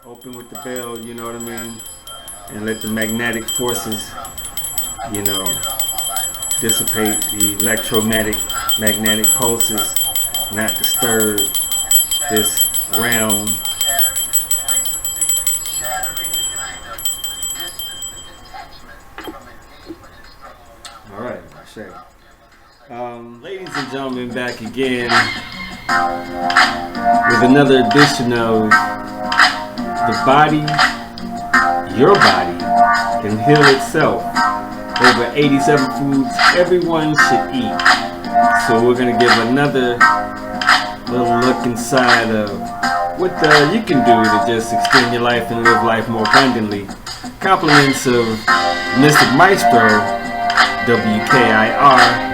Open with the bell, you know what I mean? And let the magnetic forces, you know, dissipate the magnetic pulses, not disturb this realm. All right, sure. Ladies and gentlemen, back again with another edition of The Body, Your Body Can Heal Itself. Over 87 foods everyone should eat. So we're going to give another little look inside of what you can do to just extend your life and live life more abundantly. Compliments of Mr. Maestro, WKIR.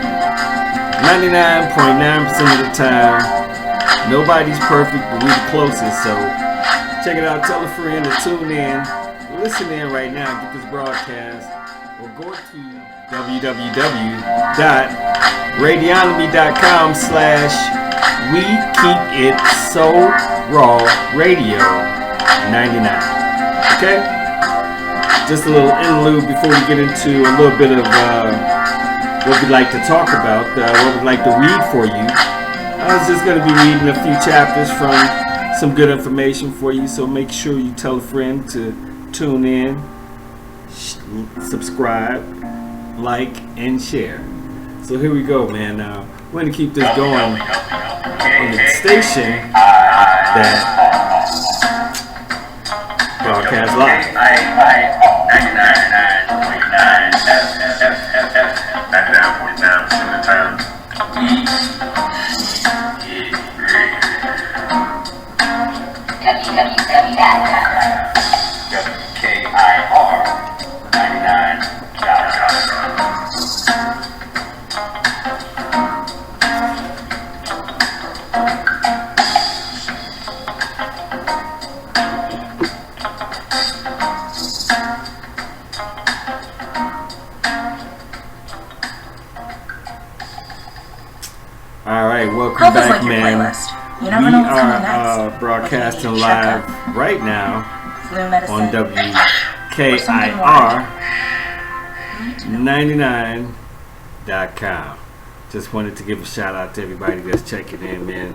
99.9% of the time, nobody's perfect, but we're the closest. So check it out. Tell a friend to tune in. Listen in right now. Get this broadcast. Or go to www.radionomy.com/we keep it so raw radio 99. Okay? Just a little interlude before we get into a little bit of what we'd like to talk about, what we'd like to read for you. I was just going to be reading a few chapters from some good information for you, so make sure you tell a friend to tune in, subscribe, like, and share. So here we go, man. We're going to keep this going on the station that broadcasts live. 99.9% of the time. WKIR 99.com. All right, welcome back, man. We are broadcasting live right now on WKIR 99.com. Just wanted to give a shout out to everybody that's checking in, man,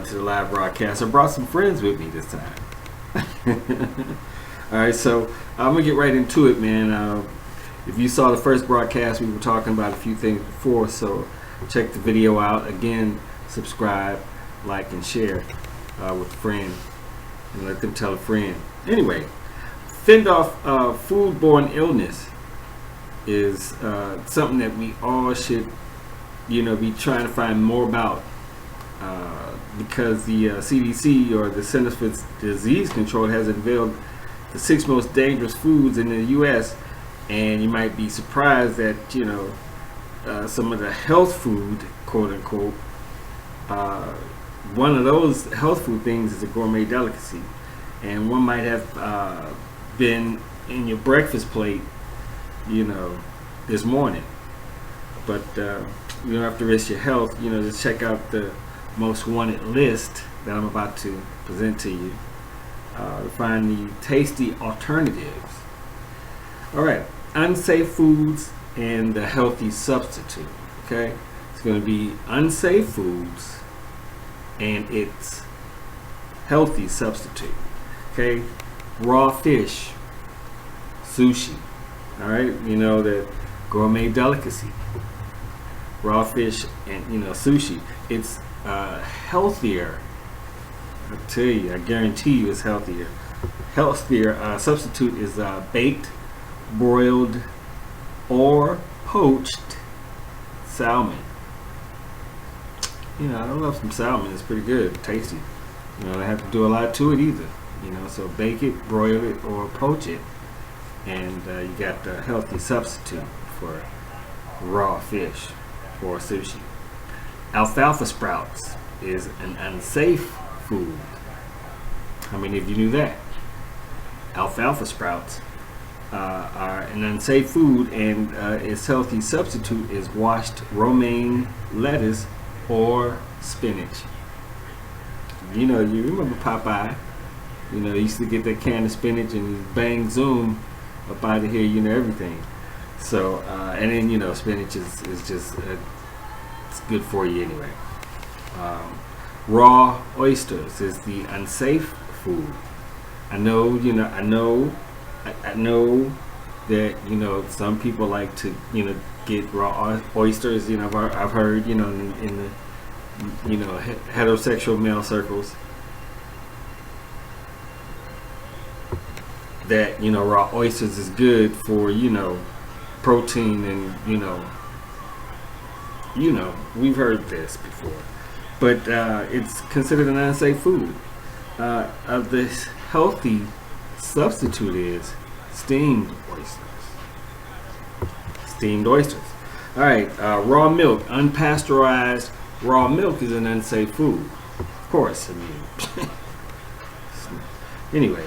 to the live broadcast. I brought some friends with me this time. All right, so I'm gonna get right into it, man. If you saw the first broadcast, we were talking about a few things before, so check the video out. Again, subscribe, like, and share with a friend, and let them tell a friend. Anyway, fend off foodborne illness is something that we all should, be trying to find more about, because the CDC, or the Centers for Disease Control, has unveiled the 6 most dangerous foods in the U.S., and you might be surprised that some of the health food, quote unquote, one of those health food things is a gourmet delicacy, and one might have been in your breakfast plate, this morning. But you don't have to risk your health. Just check out the most wanted list that I'm about to present to you to find the tasty alternatives. All right, unsafe foods and the healthy substitute. Okay, it's going to be unsafe foods and its healthy substitute. Okay, raw fish, sushi. All right, that gourmet delicacy, raw fish, and sushi. It's healthier. I tell you, I guarantee you, it's healthier. Healthier substitute is baked, broiled, or poached salmon. I love some salmon. It's pretty good, tasty. Don't have to do a lot to it either. So bake it, broil it, or poach it, and you got the healthy substitute for raw fish or sushi. Alfalfa sprouts is an unsafe food. How many of you knew that? Alfalfa sprouts are an unsafe food, and its healthy substitute is washed romaine lettuce or spinach. You remember Popeye, You know, used to get that can of spinach and bang zoom up out of here. You know, everything. So and then spinach is just it's good for you anyway. Raw oysters is the unsafe food. I know, I know that some people like to get raw oysters. I've heard in the heterosexual male circles that raw oysters is good for protein, and we've heard this before, but it's considered an unsafe food. This healthy substitute is steamed oysters. Steamed oysters. All right, raw milk, unpasteurized raw milk is an unsafe food. Of course, I mean. Anyway,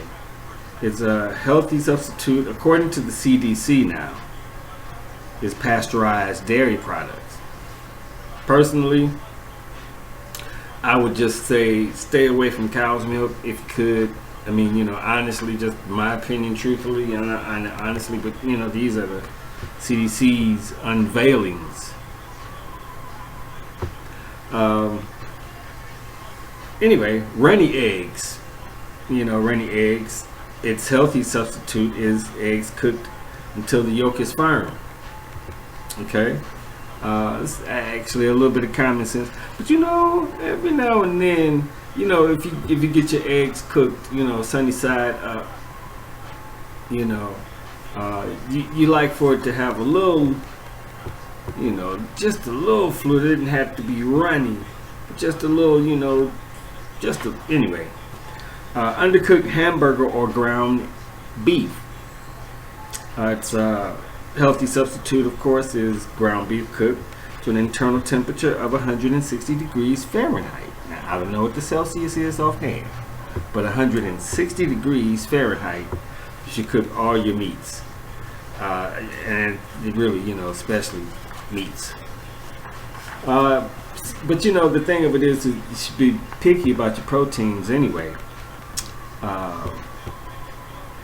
it's a healthy substitute according to the CDC now. Is pasteurized dairy products. Personally, I would just say stay away from cow's milk if you could. I mean, honestly, just my opinion, truthfully, and honestly, but these are the CDC's unveilings. Anyway, runny eggs. Runny eggs. Its healthy substitute is eggs cooked until the yolk is firm. Okay, it's actually a little bit of common sense, but every now and then, if you get your eggs cooked, sunny side up, you like for it to have a little, just a little fluid. It didn't have to be runny, but just a little, anyway. Undercooked hamburger or ground beef. It's healthy substitute, of course, is ground beef cooked to an internal temperature of 160 degrees Fahrenheit. Now, I don't know what the Celsius is offhand, but 160 degrees Fahrenheit, you should cook all your meats. And really, especially meats. But the thing of it is, you should be picky about your proteins anyway.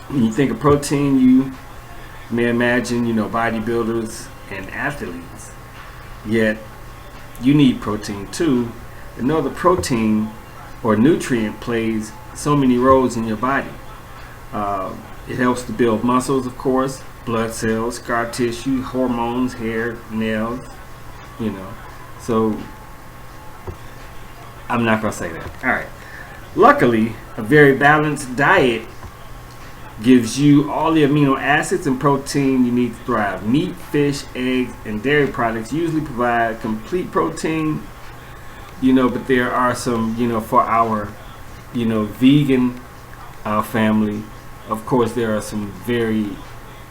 When you think of protein, you may imagine, bodybuilders and athletes. Yet, you need protein too. Another protein or nutrient plays so many roles in your body. It helps to build muscles, of course, blood cells, scar tissue, hormones, hair, nails, So, I'm not going to say that. All right. Luckily, a very balanced diet gives you all the amino acids and protein you need to thrive. Meat, fish, eggs, and dairy products usually provide complete protein, but there are some, for our, vegan family, of course, there are some very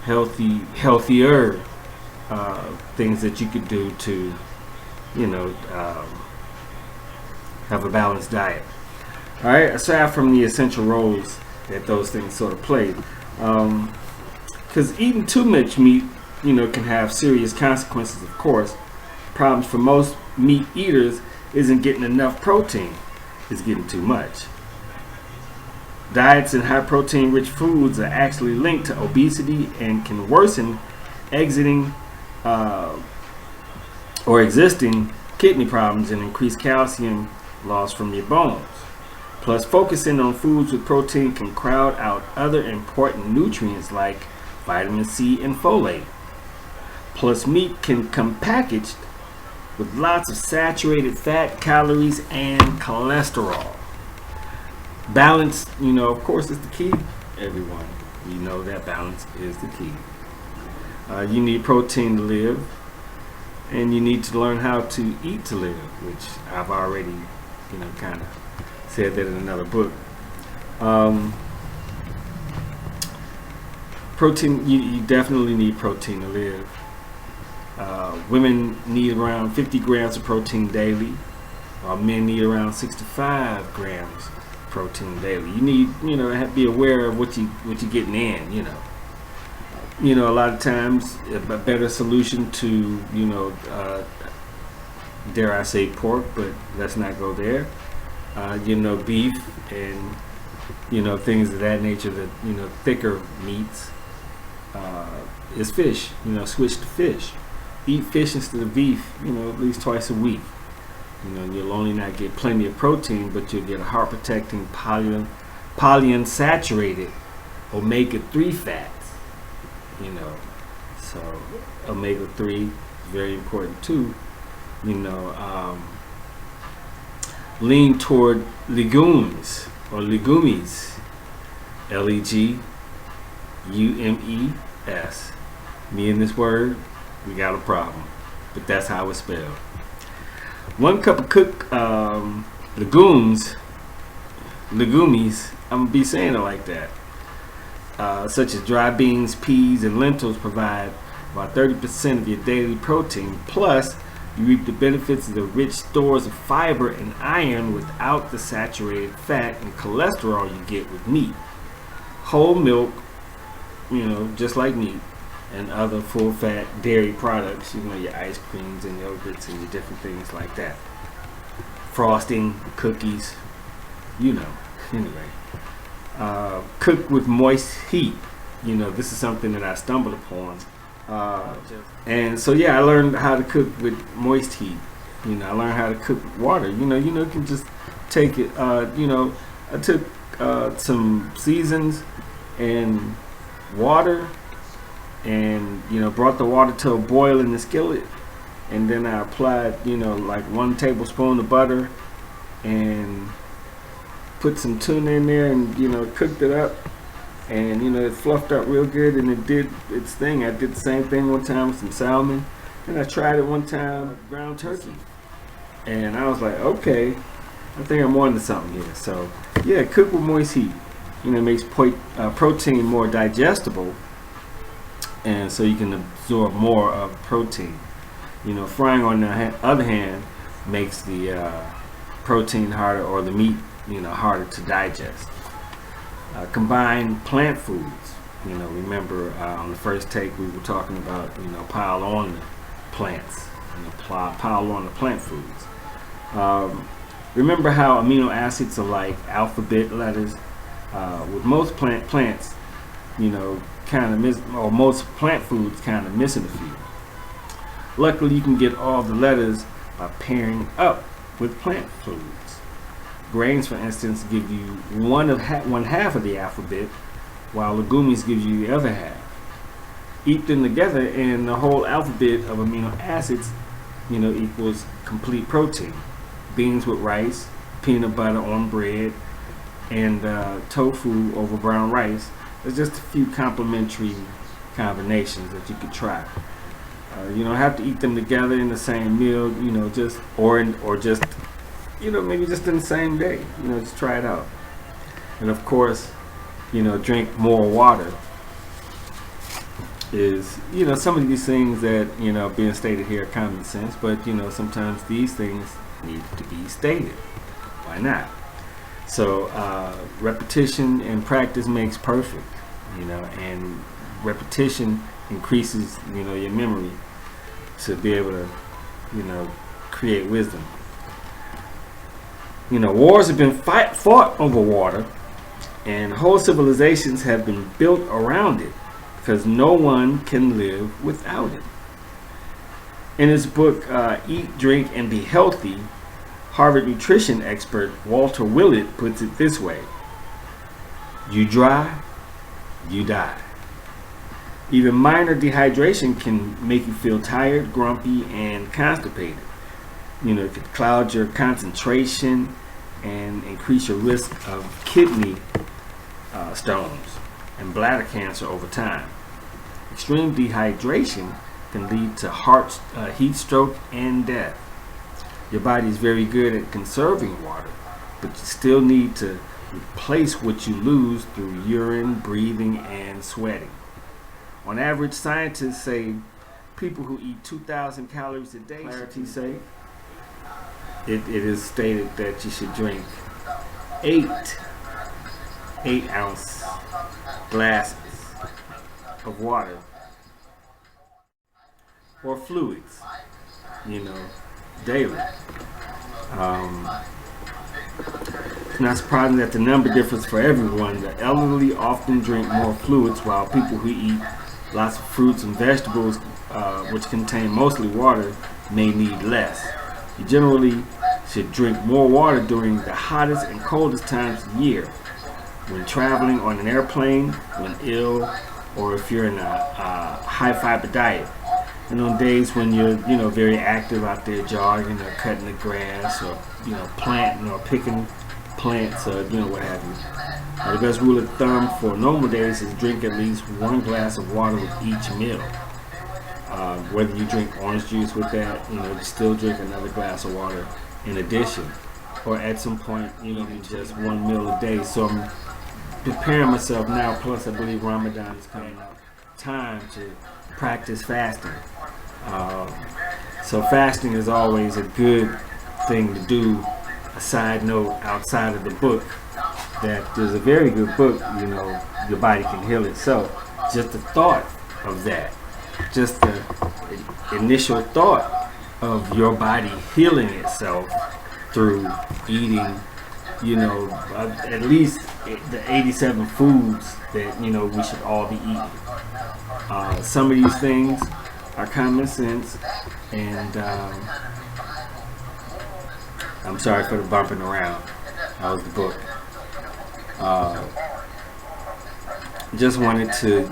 healthier things that you could do to, have a balanced diet. All right, aside from the essential roles that those things sort of play, because eating too much meat, can have serious consequences. Of course, problems for most meat eaters isn't getting enough protein; it's getting too much. Diets in high protein rich foods are actually linked to obesity and can worsen exiting or existing kidney problems and increase calcium loss from your bones. Plus, focusing on foods with protein can crowd out other important nutrients like vitamin C and folate. Plus, meat can come packaged with lots of saturated fat, calories, and cholesterol. Balance, of course, is the key, everyone. That balance is the key. You need protein to live, and you need to learn how to eat to live, which I've already, kind of said that in another book. Protein, you definitely need protein to live. Women need around 50 grams of protein daily, while men need around 65 grams protein daily. You need, to be aware of what you're getting in. A lot of times a better solution to, dare I say pork, but let's not go there. Beef and things of that nature, that, thicker meats, is fish. Switch to fish. Eat fish instead of beef, at least twice a week. You'll only not get plenty of protein, but you'll get a heart protecting polyunsaturated omega-3 fats. So omega-3 is very important too. Lean toward legumes or legumes. Legumes. Me and this word, we got a problem, but that's how it's spelled. 1 cup of cooked legumes, I'm gonna be saying it like that, such as dry beans, peas, and lentils, provide about 30% of your daily protein. Plus, you reap the benefits of the rich stores of fiber and iron without the saturated fat and cholesterol you get with meat. Whole milk, just like meat, and other full-fat dairy products, your ice creams and yogurts and your different things like that. Frosting, cookies, Anyway, cook with moist heat. This is something that I stumbled upon. And so, I learned how to cook with moist heat. I learned how to cook with water. You can just take it. I took some seasons and water, and brought the water to a boil in the skillet, and then I applied like 1 tablespoon of butter, and put some tuna in there, and cooked it up, and it fluffed up real good, and it did its thing. I did the same thing one time with some salmon, and I tried it one time with ground turkey, and I was like, okay, I think I'm on to something here. So cook with moist heat. It makes protein more digestible, and so you can absorb more of protein. Frying, on the other hand, makes the protein harder, or the meat harder to digest. Combine plant foods. Remember, on the first take we were talking about pile on the plants, pile on the plant foods. Remember how amino acids are like alphabet letters. With most plants, most plant foods kind of missing a few. Luckily, you can get all the letters by pairing up with plant foods. Grains, for instance, give you one half of the alphabet, while legumes gives you the other half. Eat them together, and the whole alphabet of amino acids, equals complete protein. Beans with rice, peanut butter on bread, and tofu over brown rice. There's just a few complementary combinations that you could try. You don't have to eat them together in the same meal, maybe just in the same day. Just try it out. And of course, drink more water. Is some of these things that being stated here are common sense, but sometimes these things need to be stated. Why not? So repetition and practice makes perfect. And repetition increases your memory to be able to create wisdom. Wars have been fought over water, and whole civilizations have been built around it, because no one can live without it. In his book, Eat, Drink, and Be Healthy, Harvard nutrition expert Walter Willett puts it this way: you dry, you die. Even minor dehydration can make you feel tired, grumpy, and constipated. It could cloud your concentration and increase your risk of kidney stones and bladder cancer over time. Extreme dehydration can lead to heat stroke and death. Your body is very good at conserving water, but you still need to replace what you lose through urine, breathing, and sweating. On average, scientists say people who eat 2,000 calories a day, clarity's sake, it is stated that you should drink 8-ounce glasses of water or fluids, daily. It's not surprising that the number differs for everyone. The elderly often drink more fluids, while people who eat lots of fruits and vegetables, which contain mostly water, may need less. You generally should drink more water during the hottest and coldest times of the year, when traveling on an airplane, when ill, or if you're in a high fiber diet. And on days when you're, very active out there jogging or cutting the grass or, planting or picking plants or, what have you. The best rule of thumb for normal days is drink at least 1 glass of water with each meal. Whether you drink orange juice with that, you still drink another glass of water in addition. Or at some point, just 1 meal a day. So I'm preparing myself now, plus I believe Ramadan is coming up. Time to practice fasting. So fasting is always a good thing to do. A side note outside of the book, that there's a very good book, Your Body Can Heal Itself. Just the thought of that, just the initial thought of your body healing itself through eating, at least the 87 foods that, we should all be eating. Some of these things are common sense, and I'm sorry for the bumping around. That was the book. Just wanted to,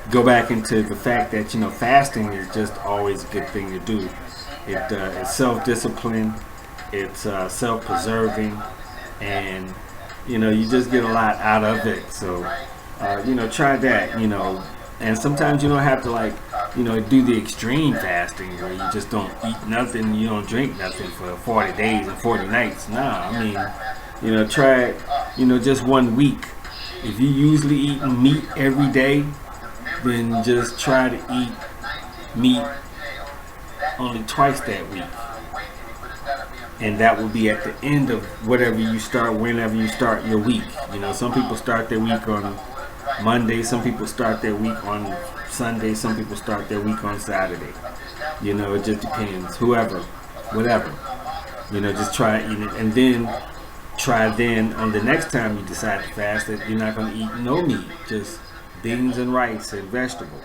go back into the fact that, fasting is just always a good thing to do. It's self-discipline, it's self-preserving, and, you just get a lot out of it. So, try that, and sometimes you don't have to do the extreme fasting where you just don't eat nothing, you don't drink nothing for 40 days and 40 nights. Nah, I mean, try it, just 1 week. If you usually eat meat every day, then just try to eat meat only twice that week. And that will be at the end of whenever you start your week. Some people start their week on Monday, some people start their week on Sunday, some people start their week on Saturday. It just depends. Whatever. Just try eating it, and then try on the next time you decide to fast that you're not going to eat no meat, just beans and rice and vegetables.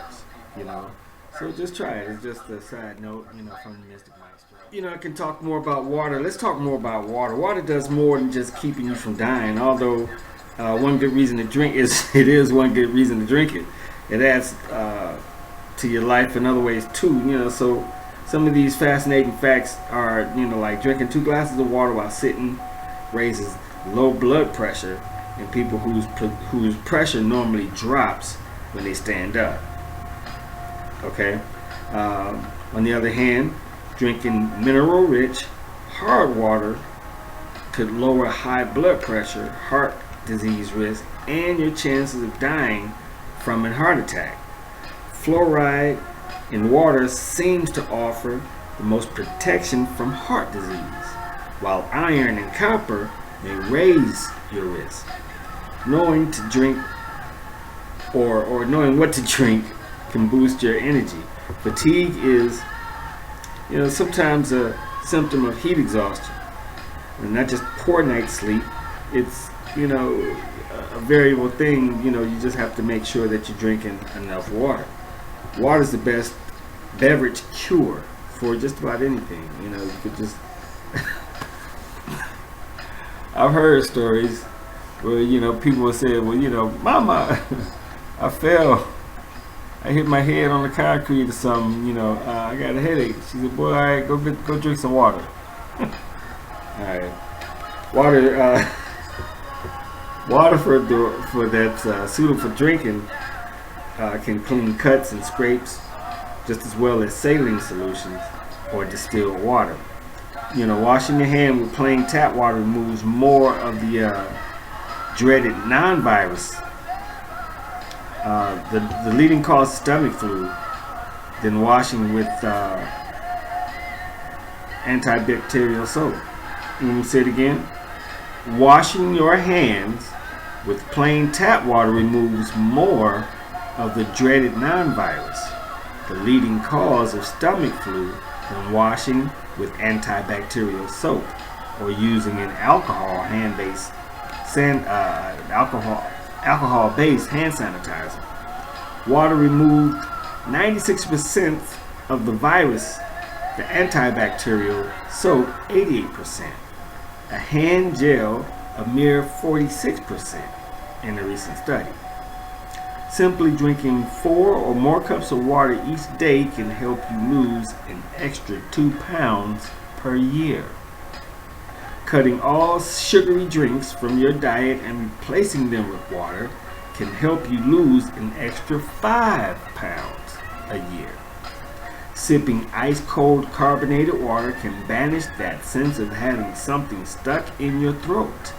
So just try it. It's just a side note, from the Mystic Maestro. I can talk more about water. Let's talk more about water. Water does more than just keeping you from dying, although one good reason to drink it is one good reason to drink it. It adds to your life in other ways too. So some of these fascinating facts are, like drinking 2 glasses of water while sitting raises low blood pressure in people whose pressure normally drops when they stand up. Okay. On the other hand, drinking mineral-rich hard water could lower high blood pressure, heart disease risk, and your chances of dying from a heart attack. Fluoride in water seems to offer the most protection from heart disease, while iron and copper may raise your risk. Knowing to drink or knowing what to drink can boost your energy. Fatigue is, sometimes a symptom of heat exhaustion, and not just poor night's sleep. It's, a variable thing. You just have to make sure that you're drinking enough water. Water is the best beverage cure for just about anything. You could just I've heard stories where people will say, well, Mama, I fell, I hit my head on the concrete or something, I got a headache. She said, boy, all right, go drink some water. All right, water for that's suitable for drinking can clean cuts and scrapes just as well as saline solutions or distilled water. Washing your hand with plain tap water removes more of the dreaded non-virus, the leading cause of stomach flu, than washing with antibacterial soap. Let me say it again. Washing your hands with plain tap water removes more of the dreaded non-virus, the leading cause of stomach flu, than washing with antibacterial soap. or using an alcohol-based hand sanitizer. Water removed 96% of the virus, the antibacterial soap 88%, a hand gel a mere 46% in a recent study. Simply drinking 4 or more cups of water each day can help you lose an extra 2 pounds per year. Cutting all sugary drinks from your diet and replacing them with water can help you lose an extra 5 pounds a year. Sipping ice-cold carbonated water can banish that sense of having something stuck in your throat,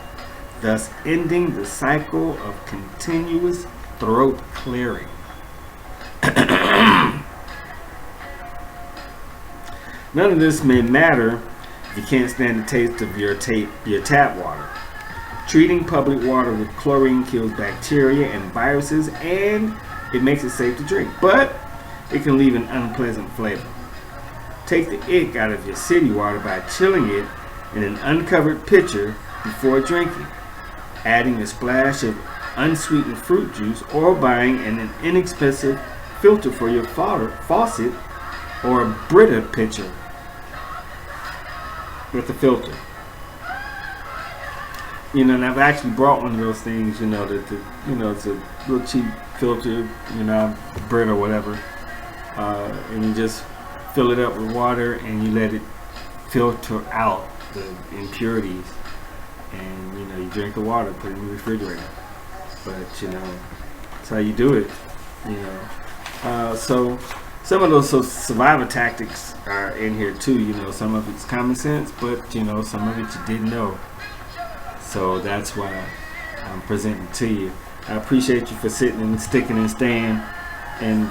thus ending the cycle of continuous throat clearing. None of this may matter if you can't stand the taste of your tap water. Treating public water with chlorine kills bacteria and viruses, and it makes it safe to drink, but it can leave an unpleasant flavor. Take the ick out of your city water by chilling it in an uncovered pitcher before drinking, adding a splash of unsweetened fruit juice, or buying an inexpensive filter for your faucet or a Brita pitcher with a filter. And I've actually brought one of those things, it's a real cheap filter, Brita or whatever, and you just fill it up with water and you let it filter out the impurities, and you drink the water, put it in the refrigerator. But that's how you do it. So some of those survival tactics are in here too. Some of it's common sense, but some of it you didn't know. So that's why I'm presenting to you. I appreciate you for sitting and sticking and staying and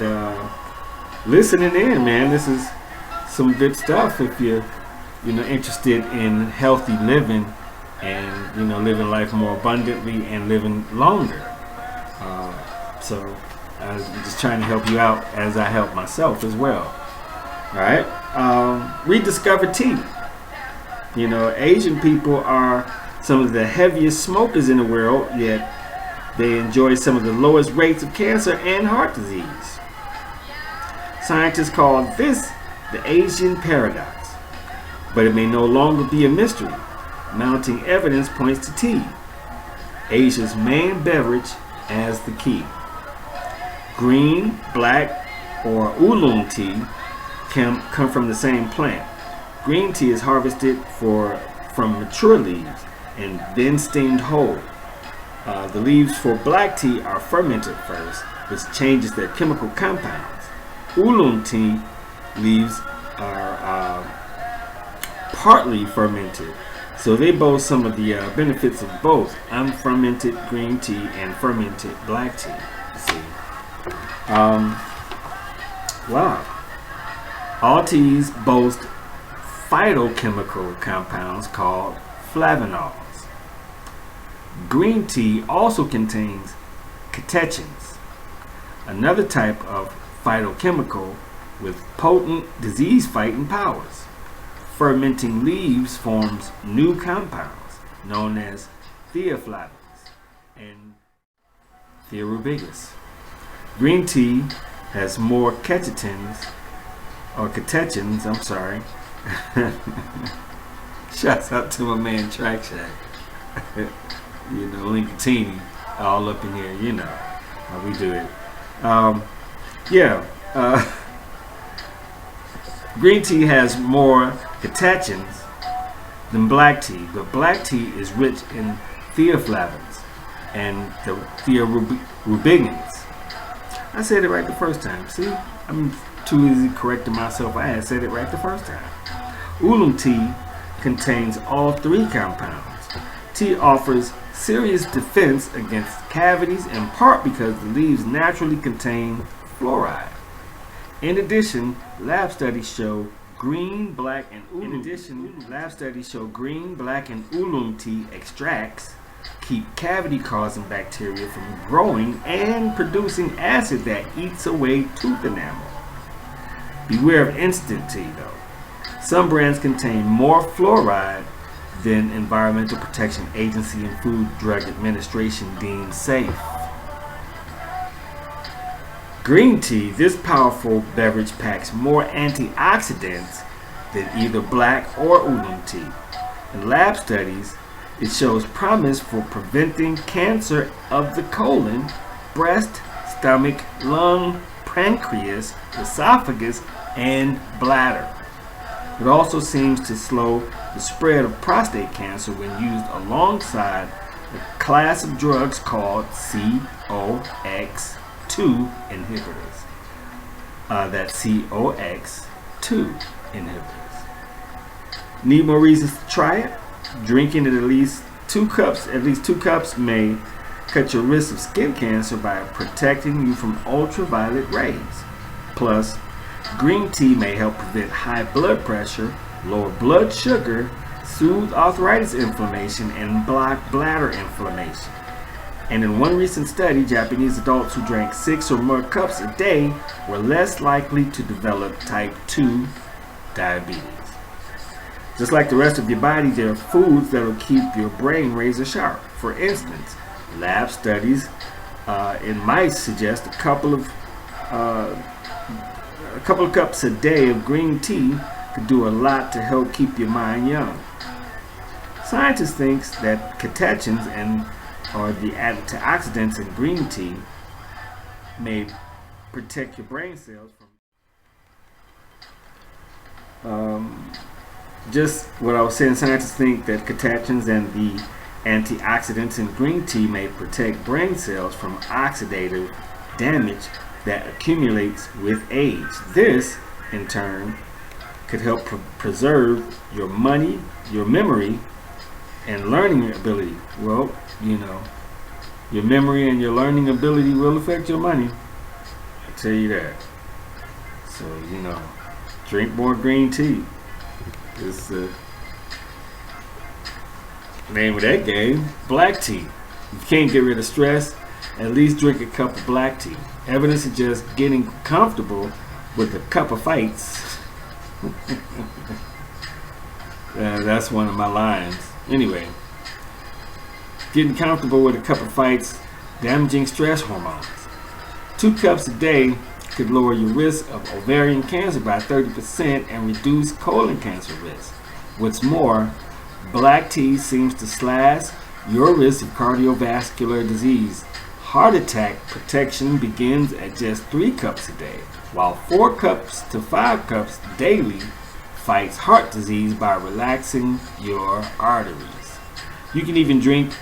listening in, man. This is some good stuff if you're interested in healthy living and living life more abundantly and living longer. So I'm just trying to help you out as I help myself as well. All right. Rediscover tea. Asian people are some of the heaviest smokers in the world, yet they enjoy some of the lowest rates of cancer and heart disease. Scientists call this the Asian paradox, but it may no longer be a mystery. Mounting evidence points to tea, Asia's main beverage, as the key. Green, black, or oolong tea can come from the same plant. Green tea is harvested from mature leaves and then steamed whole. The leaves for black tea are fermented first, which changes their chemical compounds. Oolong tea leaves are partly fermented, so they boast some of the benefits of both unfermented green tea and fermented black tea. See, wow. All teas boast phytochemical compounds called flavonols. Green tea also contains catechins, another type of phytochemical with potent disease-fighting powers. Fermenting leaves forms new compounds known as theaflavins and theorubigas. Green tea has more catechins, Shouts out to my man Track Shack. Linkatini, all up in here, how we do it. Green tea has more catechins than black tea, but black tea is rich in theaflavins and the theorubigans. I said it right the first time. See, I'm too easy correcting myself. I had said it right the first time. Oolong tea contains all three compounds. Tea offers serious defense against cavities in part because the leaves naturally contain fluoride. In addition, lab studies show green, black, and oolong tea extracts keep cavity-causing bacteria from growing and producing acid that eats away tooth enamel. Beware of instant tea, though. Some brands contain more fluoride than Environmental Protection Agency and Food Drug Administration deems safe. Green tea, this powerful beverage packs more antioxidants than either black or oolong tea. In lab studies, it shows promise for preventing cancer of the colon, breast, stomach, lung, pancreas, esophagus, and bladder. It also seems to slow the spread of prostate cancer when used alongside a class of drugs called COX-2 inhibitors. That's COX-2 inhibitors. Need more reasons to try it? Drinking at least two cups may cut your risk of skin cancer by protecting you from ultraviolet rays. Plus, green tea may help prevent high blood pressure, lower blood sugar, soothe arthritis inflammation, and block bladder inflammation. And in one recent study, Japanese adults who drank 6 or more cups a day were less likely to develop type 2 diabetes. Just like the rest of your body, there are foods that will keep your brain razor sharp. For instance, lab studies in mice suggest a couple of cups a day of green tea could do a lot to help keep your mind young. Scientists think that catechins or the antioxidants in green tea may protect your brain cells from just what I was saying. Scientists think that catechins and the antioxidants in green tea may protect brain cells from oxidative damage that accumulates with age. This, in turn, could help preserve your money, your memory, and learning ability. Well, your memory and your learning ability will affect your money. I tell you that. So, drink more green tea. It's the name of that game. Black tea. If you can't get rid of stress, at least drink a cup of black tea. Evidence suggests getting comfortable with a cup of fights. That's one of my lines. Anyway, getting comfortable with a cup of fights, damaging stress hormones. 2 cups a day could lower your risk of ovarian cancer by 30% and reduce colon cancer risk. What's more, black tea seems to slash your risk of cardiovascular disease. Heart attack protection begins at just 3 cups a day, while 4 cups to 5 cups daily fights heart disease by relaxing your arteries. You can even drink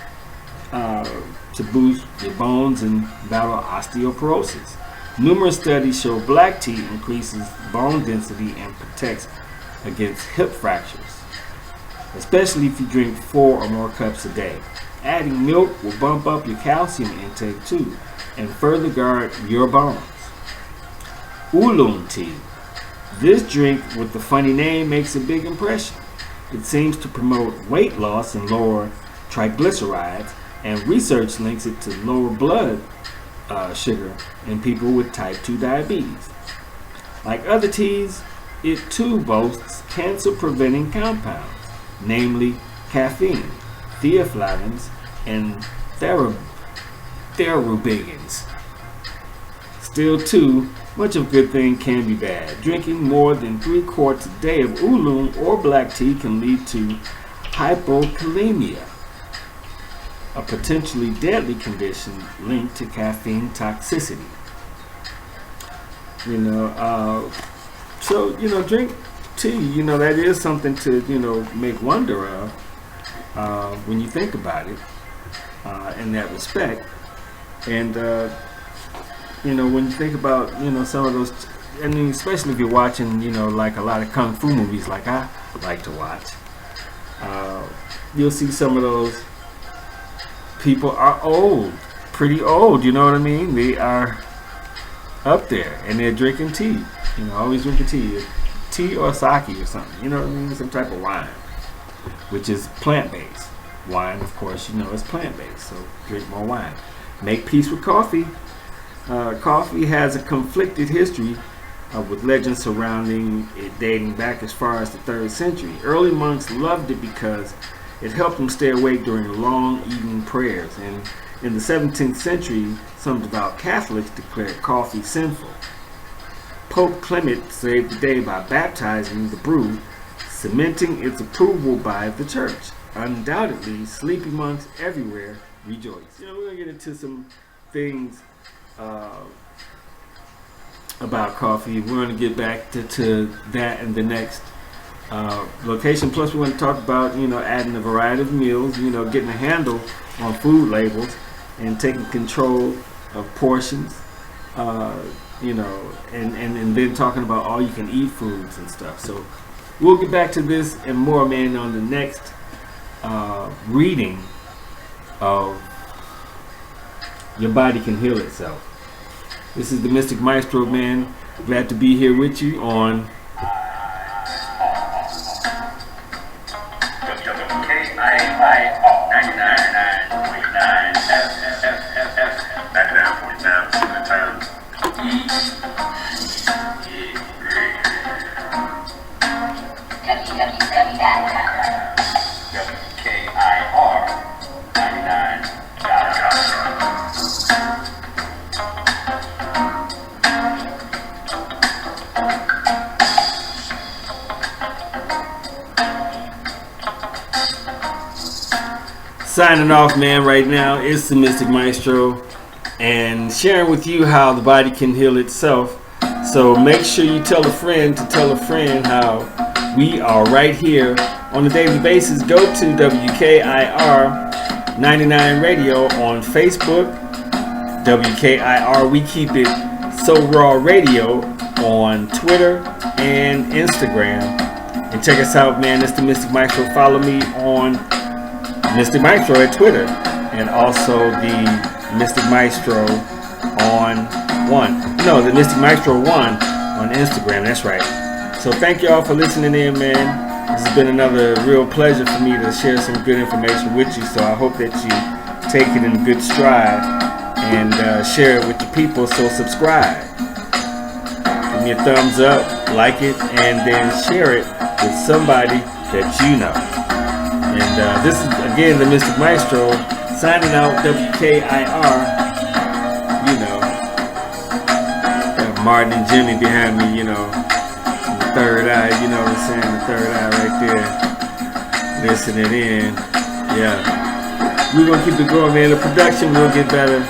to boost your bones and battle osteoporosis. Numerous studies show black tea increases bone density and protects against hip fractures, especially if you drink 4 or more cups a day. Adding milk will bump up your calcium intake too and further guard your bones. Oolong tea. This drink with the funny name makes a big impression. It seems to promote weight loss and lower triglycerides, and research links it to lower blood sugar in people with type 2 diabetes. Like other teas, it too boasts cancer-preventing compounds, namely caffeine, theaflavins, and therubigins. Still too, much of good thing can be bad. Drinking more than 3 quarts a day of oolong or black tea can lead to hypokalemia, a potentially deadly condition linked to caffeine toxicity. Drink tea. That is something to make wonder of when you think about it in that respect. And when you think about some of those, especially if you're watching like a lot of kung fu movies like I like to watch, you'll see some of those people are old, pretty old, you know what I mean? They are up there and they're drinking tea, always drinking tea or sake or something, you know what I mean? Some type of wine, which is plant-based. Wine, of course, is plant-based, so drink more wine. Make peace with coffee. Coffee has a conflicted history with legends surrounding it dating back as far as the 3rd century. Early monks loved it because It helped them stay awake during long evening prayers. And in the 17th century, some devout Catholics declared coffee sinful. Pope Clement saved the day by baptizing the brew, cementing its approval by the church. Undoubtedly, sleepy monks everywhere rejoice. We're going to get into some things about coffee. We're going to get back to that in the next location. Plus, we're going to talk about, adding a variety of meals, getting a handle on food labels and taking control of portions, and then talking about all you can eat foods and stuff. So we'll get back to this and more, man, on the next reading of Your Body Can Heal Itself. This is the Mystic Maestro, man. Glad to be here with you on signing off, man. Right now, it's the Mystic Maestro, and sharing with you how the body can heal itself. So make sure you tell a friend to tell a friend how we are right here on a daily basis. Go to WKIR 99 Radio on Facebook. WKIR We Keep It So Raw Radio on Twitter and Instagram. And check us out, man. It's the Mystic Maestro. Follow me on Mystic Maestro at Twitter, and also the Mystic Maestro the Mystic Maestro 1 on Instagram. That's right. So thank y'all for listening in, man. This has been another real pleasure for me to share some good information with you. So I hope that you take it in good stride and share it with your people. So subscribe, give me a thumbs up, like it, and then share it with somebody that you know. And this is, again, the Mystic Maestro, signing out. WKIR. Got Martin and Jimmy behind me, the third eye, what I'm saying? The third eye right there. Listening in. Yeah. We're going to keep it going, man. The production will get better.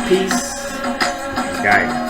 Peace. Guys.